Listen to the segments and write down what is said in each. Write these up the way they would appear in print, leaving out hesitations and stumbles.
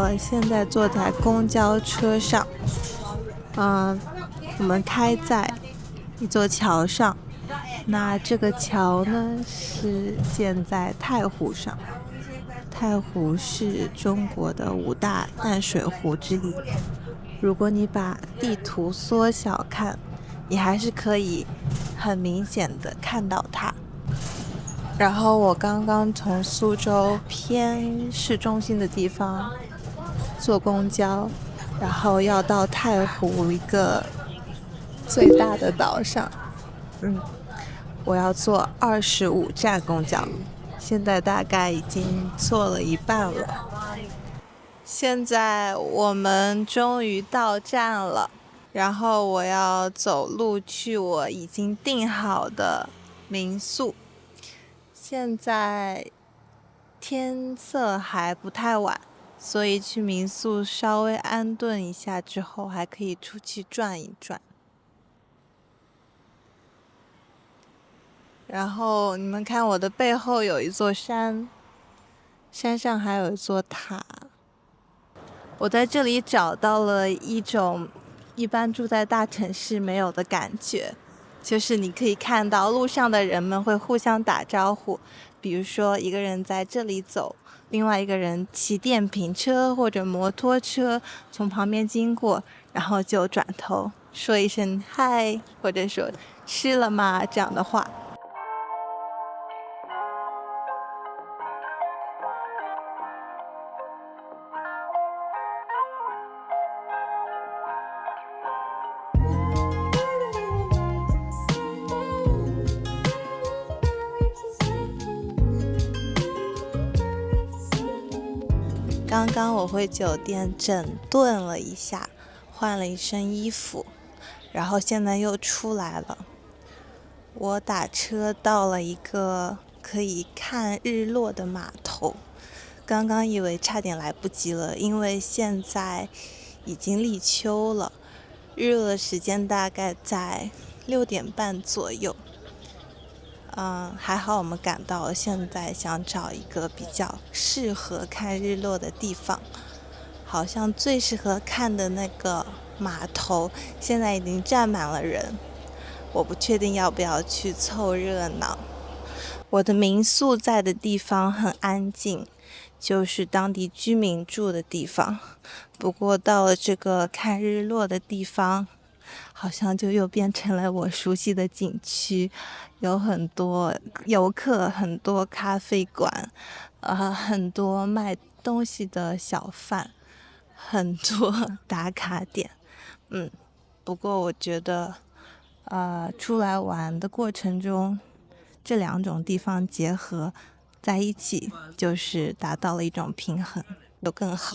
我现在坐在公交车上，我们开在一座桥上。那这个桥呢是建在太湖上，太湖是中国的5大淡水湖之一。如果你把地图缩小看，你还是可以很明显的看到它。然后我刚刚从苏州偏市中心的地方坐公交，然后要到太湖一个最大的岛上。我要坐25站公交，现在大概已经坐了一半了。现在我们终于到站了，然后我要走路去我已经订好的民宿。现在天色还不太晚，所以去民宿稍微安顿一下之后，还可以出去转一转。然后你们看我的背后有一座山，山上还有一座塔。我在这里找到了一种一般住在大城市没有的感觉，就是你可以看到路上的人们会互相打招呼，比如说一个人在这里走，另外一个人骑电瓶车或者摩托车从旁边经过，然后就转头说一声嗨，或者说吃了吗这样的话。刚刚我回酒店整顿了一下，换了一身衣服，然后现在又出来了。我打车到了一个可以看日落的码头，刚刚以为差点来不及了，因为现在已经立秋了，日落的时间大概在6点半左右。还好我们赶到了，现在想找一个比较适合看日落的地方。好像最适合看的那个码头现在已经站满了人，我不确定要不要去凑热闹。我的民宿在的地方很安静，就是当地居民住的地方。不过到了这个看日落的地方，好像就又变成了我熟悉的景区，有很多游客，很多咖啡馆，很多卖东西的小贩，很多打卡点。不过我觉得，出来玩的过程中，这2种地方结合在一起，就是达到了一种平衡，就更好。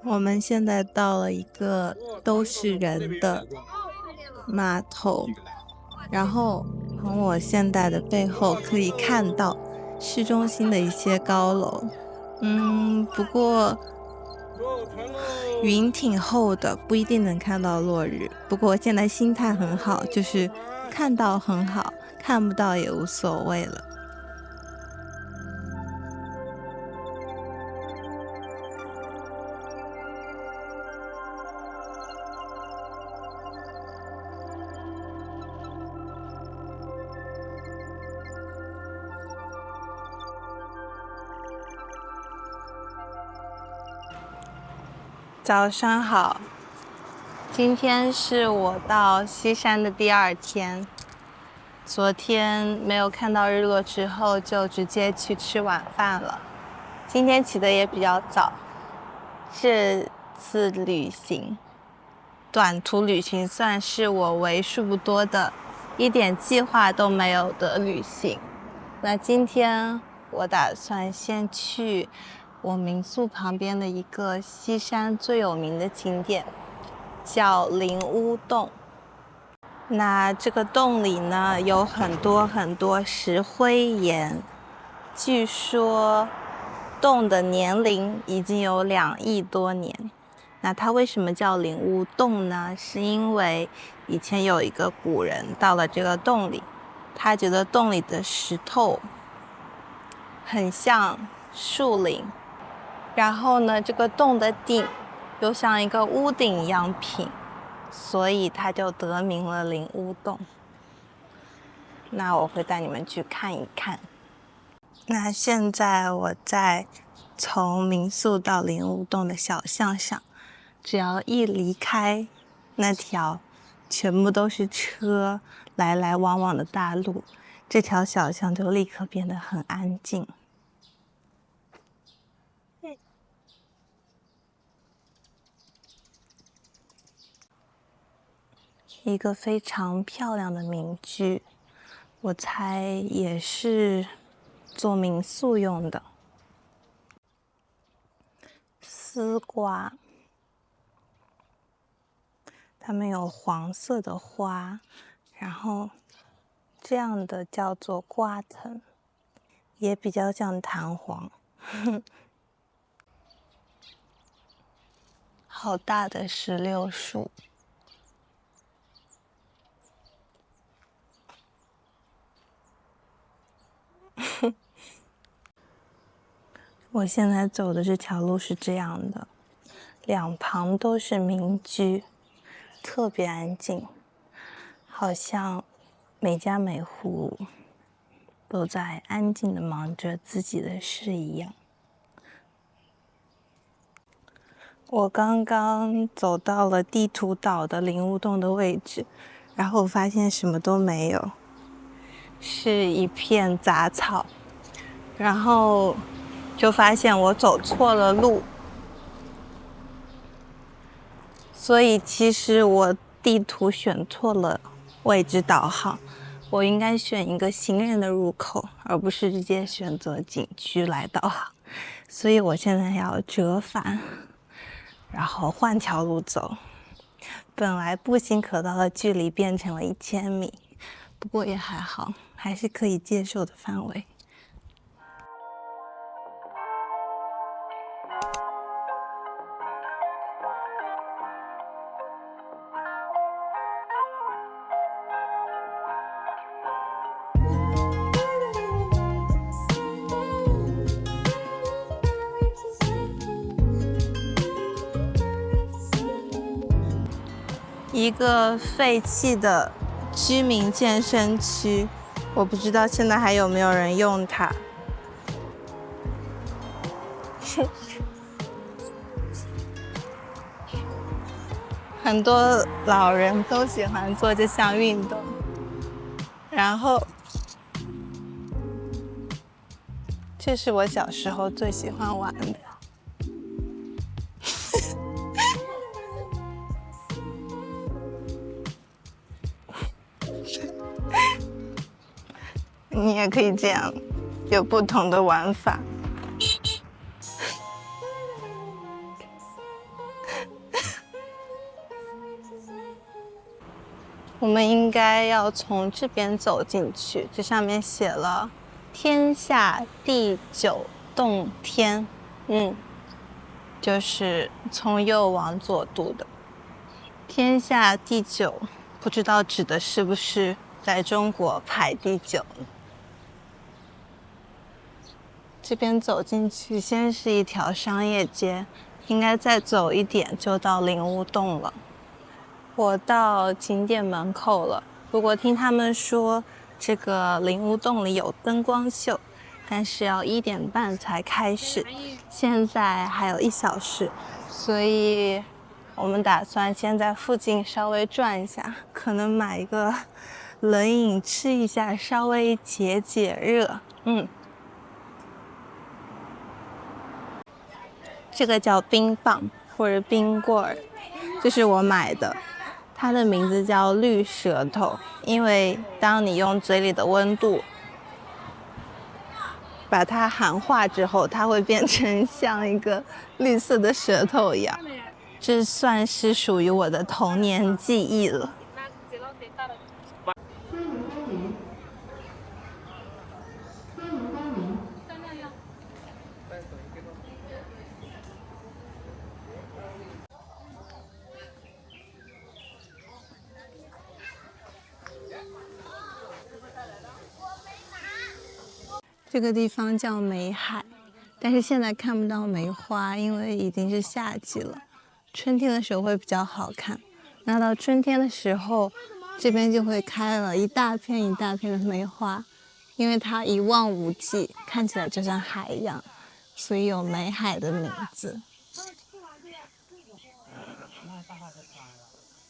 我们现在到了一个都是人的码头，然后从我现在的背后可以看到市中心的一些高楼。不过云挺厚的，不一定能看到落日。不过我现在心态很好，就是看到很好，看不到也无所谓了。早上好，今天是我到西山的第2天。昨天没有看到日落之后，就直接去吃晚饭了。今天起得也比较早。这次旅行，短途旅行算是我为数不多的一点计划都没有的旅行。那今天我打算先去我民宿旁边的一个西山最有名的景点，叫灵乌洞。那这个洞里呢，有很多很多石灰岩，据说洞的年龄已经有2亿多年。那它为什么叫灵乌洞呢？是因为以前有一个古人到了这个洞里，他觉得洞里的石头很像树林，然后呢，这个洞的顶又像一个屋顶一样平，所以它就得名了灵乌洞。那我会带你们去看一看。那现在我在从民宿到灵乌洞的小巷上，只要一离开那条全部都是车来来往往的大路，这条小巷就立刻变得很安静。一个非常漂亮的民居，我猜也是做民宿用的。丝瓜，它们有黄色的花，然后这样的叫做瓜藤，也比较像弹簧。好大的石榴树。我现在走的这条路是这样的，两旁都是民居，特别安静，好像每家每户都在安静的忙着自己的事一样。我刚刚走到了地图岛的灵乌洞的位置，然后我发现什么都没有，是一片杂草，然后就发现我走错了路，所以其实我地图选错了位置导航，我应该选一个行人的入口，而不是直接选择景区来导航，所以我现在要折返，然后换条路走。本来步行可到的距离变成了1000米，不过也还好，还是可以接受的范围。一个废弃的居民健身区，我不知道现在还有没有人用它。很多老人都喜欢做这项运动，然后这是我小时候最喜欢玩的。你也可以这样，有不同的玩法。我们应该要从这边走进去，这上面写了“天下第9洞天”，就是从右往左读的。天下第9，不知道指的是不是在中国排第9呢？这边走进去，先是一条商业街，应该再走一点就到灵乌洞了。我到景点门口了，不过听他们说这个灵乌洞里有灯光秀，但是要1点半才开始，现在还有1小时，所以我们打算先在附近稍微转一下，可能买一个冷饮吃一下，稍微解解热。这个叫冰棒或者冰棍儿，这是我买的，它的名字叫绿舌头，因为当你用嘴里的温度把它含化之后，它会变成像一个绿色的舌头一样，这算是属于我的童年记忆了。这个地方叫梅海，但是现在看不到梅花，因为已经是夏季了。春天的时候会比较好看。那到春天的时候，这边就会开了一大片一大片的梅花，因为它一望无际，看起来就像海洋，所以有梅海的名字。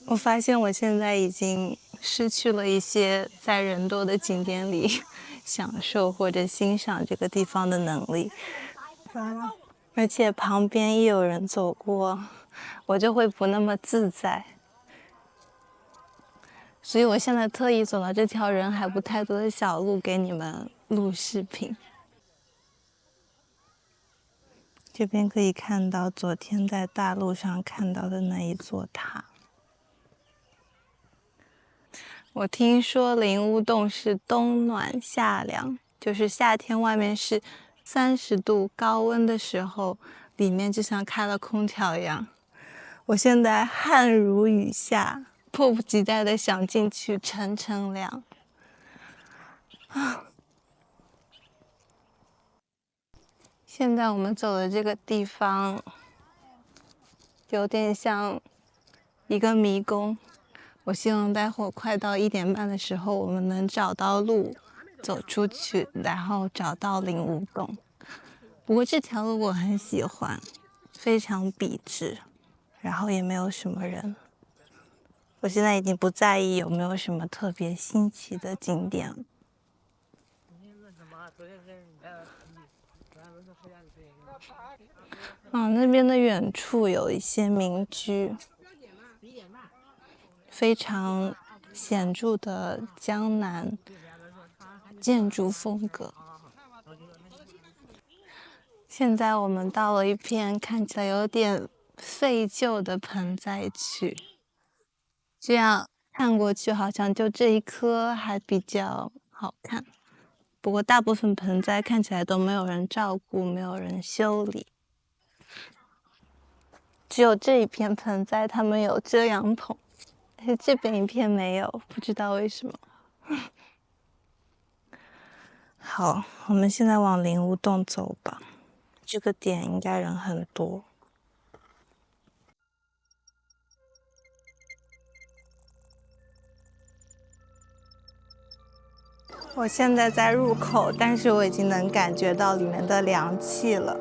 我发现我现在已经失去了一些在人多的景点里享受或者欣赏这个地方的能力，而且旁边一有人走过，我就会不那么自在。所以我现在特意走到这条人还不太多的小路给你们录视频。这边可以看到昨天在大路上看到的那一座塔。我听说灵乌洞是冬暖夏凉，就是夏天外面是30度高温的时候，里面就像开了空调一样。我现在汗如雨下，迫不及待的想进去乘乘凉。现在我们走的这个地方，有点像一个迷宫。我希望待会儿快到1点半的时候，我们能找到路走出去，然后找到灵乌洞。不过这条路我很喜欢，非常笔直，然后也没有什么人。我现在已经不在意有没有什么特别新奇的景点了。那边的远处有一些民居，非常显著的江南建筑风格。现在我们到了一片看起来有点废旧的盆栽区，这样看过去好像就这一棵还比较好看。不过大部分盆栽看起来都没有人照顾，没有人修理。只有这一片盆栽它们有遮阳棚，但是这边一片没有，不知道为什么。好，我们现在往灵乌洞走吧。这个点应该人很多。我现在在入口，但是我已经能感觉到里面的凉气了。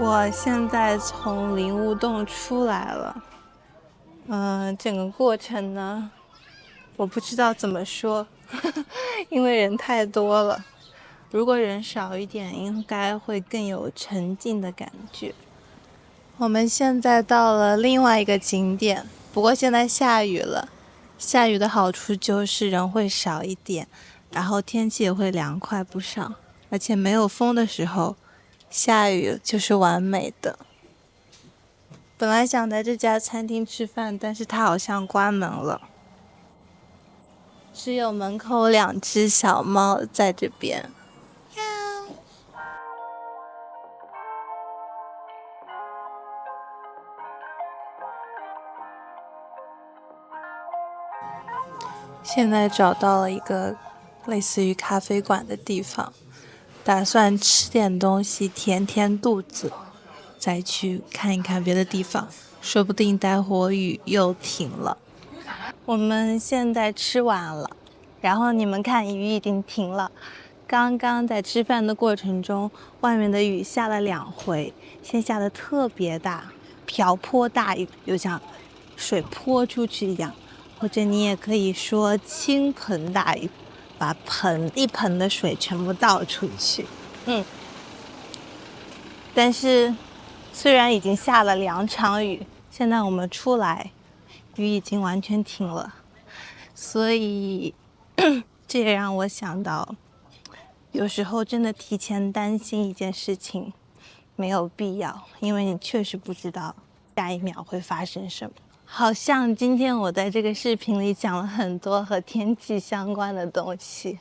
我现在从灵乌洞出来了，整个过程呢，我不知道怎么说，因为人太多了。如果人少一点，应该会更有沉浸的感觉。我们现在到了另外一个景点，不过现在下雨了。下雨的好处就是人会少一点，然后天气也会凉快不少，而且没有风的时候，下雨就是完美的。本来想在这家餐厅吃饭，但是它好像关门了，只有门口2只小猫在这边。现在找到了一个类似于咖啡馆的地方，打算吃点东西填填肚子，再去看一看别的地方，说不定待会雨又停了。我们现在吃完了，然后你们看雨已经停了。刚刚在吃饭的过程中，外面的雨下了2回，先下的特别大，瓢泼大雨，就像水泼出去一样，或者你也可以说倾盆大雨。把一盆的水全部倒出去。但是虽然已经下了2场雨，现在我们出来，雨已经完全停了，所以这也让我想到，有时候真的提前担心一件事情没有必要，因为你确实不知道下一秒会发生什么。好像今天我在这个视频里讲了很多和天气相关的东西，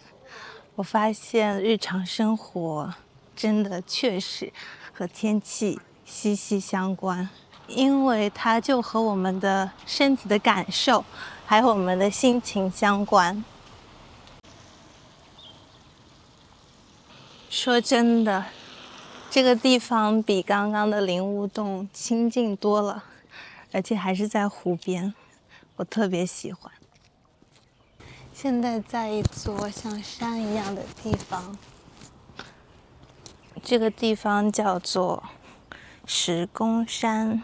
我发现日常生活真的确实和天气息息相关，因为它就和我们的身体的感受还有我们的心情相关。说真的，这个地方比刚刚的灵雾洞清静多了，而且还是在湖边，我特别喜欢。现在在一座像山一样的地方，这个地方叫做石公山。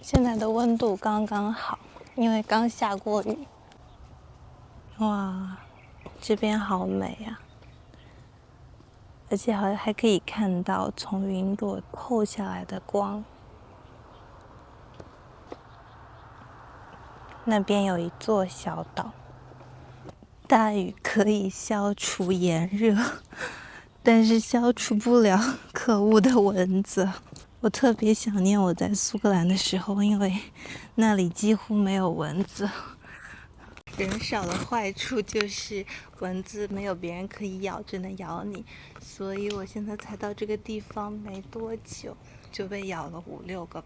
现在的温度刚刚好，因为刚下过雨。哇，这边好美啊！而且还可以看到从云朵透下来的光。那边有一座小岛。大雨可以消除炎热，但是消除不了可恶的蚊子。我特别想念我在苏格兰的时候，因为那里几乎没有蚊子。人少的坏处就是蚊子没有别人可以咬，只能咬你。所以我现在才到这个地方没多久，就被咬了5、6个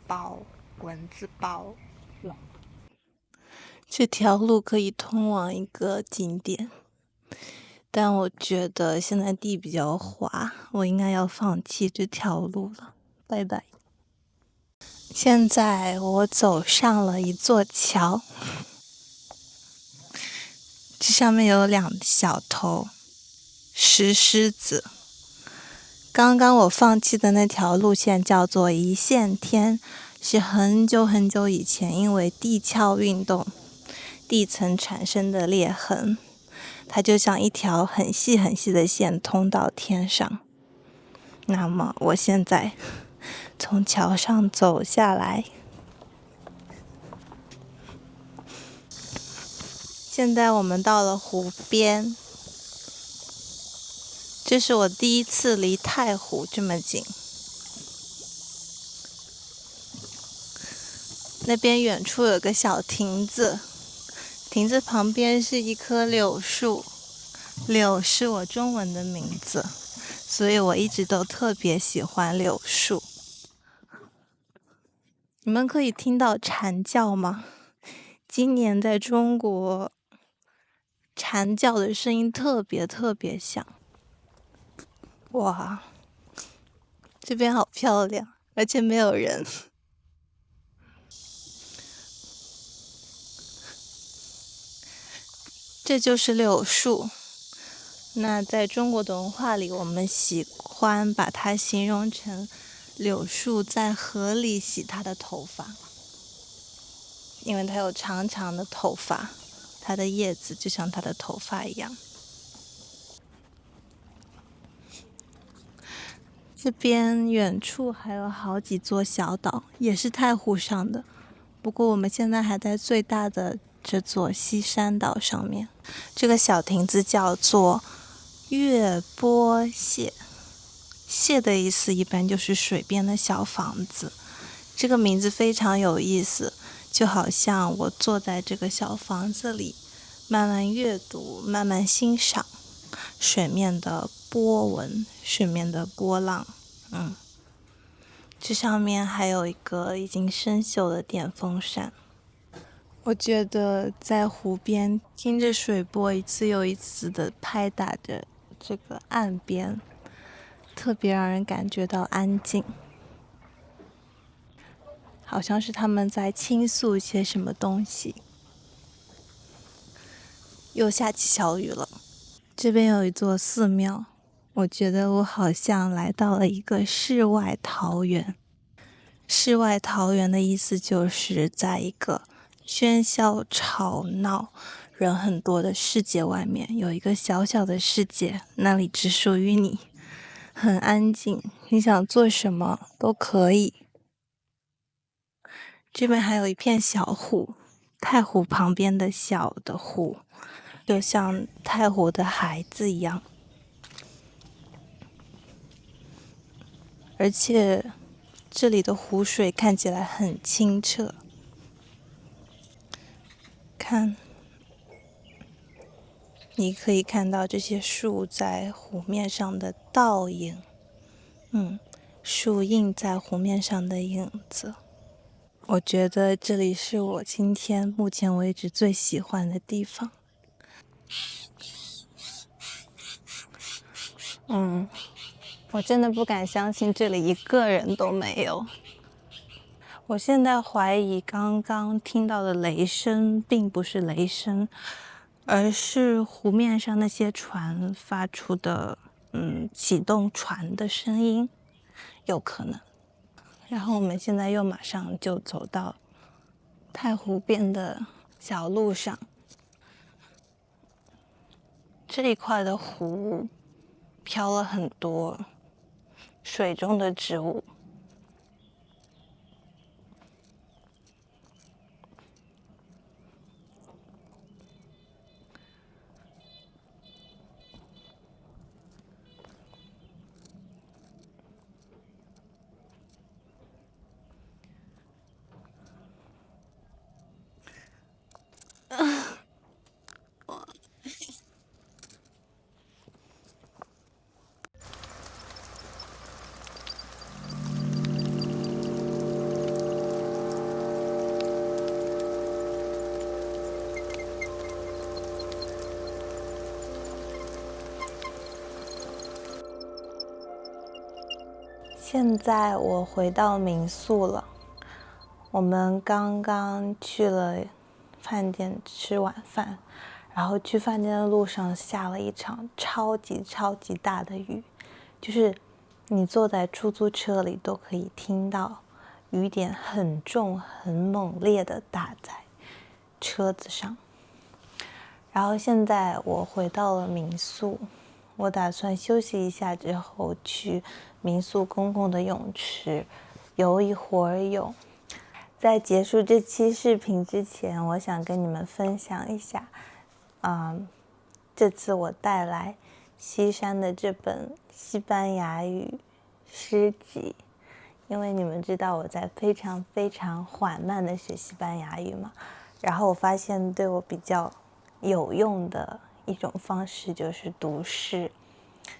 蚊子包了。这条路可以通往一个景点，但我觉得现在地比较滑，我应该要放弃这条路了。拜拜。现在我走上了一座桥，这上面有2小头石狮子。刚刚我放弃的那条路线叫做一线天，是很久很久以前因为地壳运动地层产生的裂痕，它就像一条很细很细的线通到天上。那么我现在从桥上走下来，现在我们到了湖边，这是我第一次离太湖这么近。那边远处有个小亭子，亭子旁边是一棵柳树，柳是我中文的名字，所以我一直都特别喜欢柳树。你们可以听到蝉叫吗？今年在中国，蝉叫的声音特别特别响。哇，这边好漂亮，而且没有人。这就是柳树。那在中国的文化里，我们喜欢把它形容成柳树在河里洗它的头发，因为它有长长的头发，它的叶子就像它的头发一样。这边远处还有好几座小岛，也是太湖上的，不过我们现在还在最大的这座西山岛上面。这个小亭子叫做月波蟹，蟹的意思一般就是水边的小房子。这个名字非常有意思，就好像我坐在这个小房子里，慢慢阅读，慢慢欣赏水面的波纹，水面的波浪。这上面还有一个已经生锈的电风扇。我觉得在湖边听着水波一次又一次的拍打着这个岸边，特别让人感觉到安静，好像是他们在倾诉一些什么东西。又下起小雨了。这边有一座寺庙，我觉得我好像来到了一个世外桃源。世外桃源的意思就是在一个喧嚣吵闹，人很多的世界外面有一个小小的世界，那里只属于你，很安静，你想做什么都可以。这边还有一片小湖，太湖旁边的小的湖，就像太湖的孩子一样，而且这里的湖水看起来很清澈。看，你可以看到这些树在湖面上的倒影，树映在湖面上的影子。我觉得这里是我今天目前为止最喜欢的地方。我真的不敢相信这里一个人都没有。我现在怀疑刚刚听到的雷声并不是雷声，而是湖面上那些船发出的启动船的声音，有可能。然后我们现在又马上就走到太湖边的小路上，这一块的湖飘了很多水中的植物。现在我回到民宿了，我们刚刚去了饭店吃晚饭，然后去饭店的路上下了一场超级大的雨，就是你坐在出租车里都可以听到雨点很重很猛烈的打在车子上。然后现在我回到了民宿，我打算休息一下之后去民宿公共的泳池游一会儿泳。在结束这期视频之前，我想跟你们分享一下，这次我带来西山的这本西班牙语诗集，因为你们知道我在非常缓慢的学西班牙语嘛，然后我发现对我比较有用的一种方式就是读诗，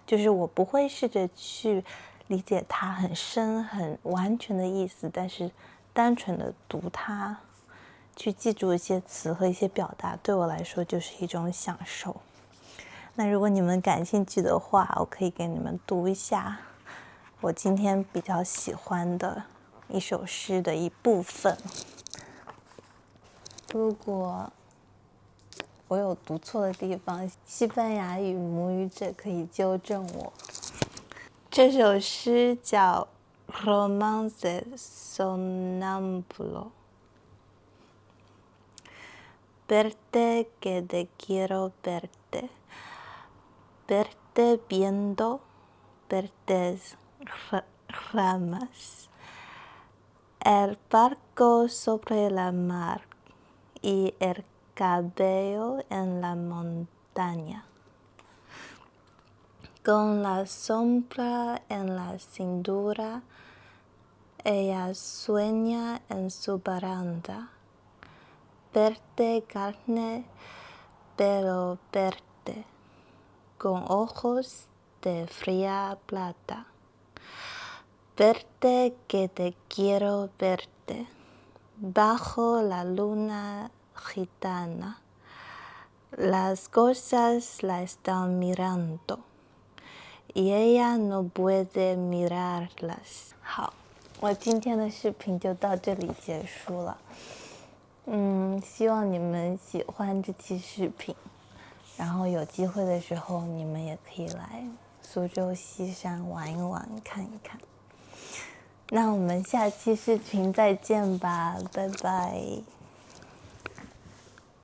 就是我不会试着去理解它很深很完全的意思，但是单纯的读它，去记住一些词和一些表达，对我来说就是一种享受。那如果你们感兴趣的话，我可以给你们读一下我今天比较喜欢的一首诗的一部分。如果我有读错的地方，西班牙语母语者可以纠正我。这首诗叫 Romance Somnambulo。 Verte que te quiero verte, verte viendo verdes ramas, el barco sobre la mar y el cabello en la montaña, con la sombra en la cintura, ella sueña en su baranda, verde carne, pelo verde, con ojos de fría plata. Verte que te quiero verte, bajo la luna gitana. Las cosas la están mirando, y ella no puede mirarlas. 好，我今天的视频就到这里结束了。希望你们喜欢这期视频，然后有机会的时候你们也可以来苏州西山玩一玩看一看。那我们下期视频再见吧，拜拜。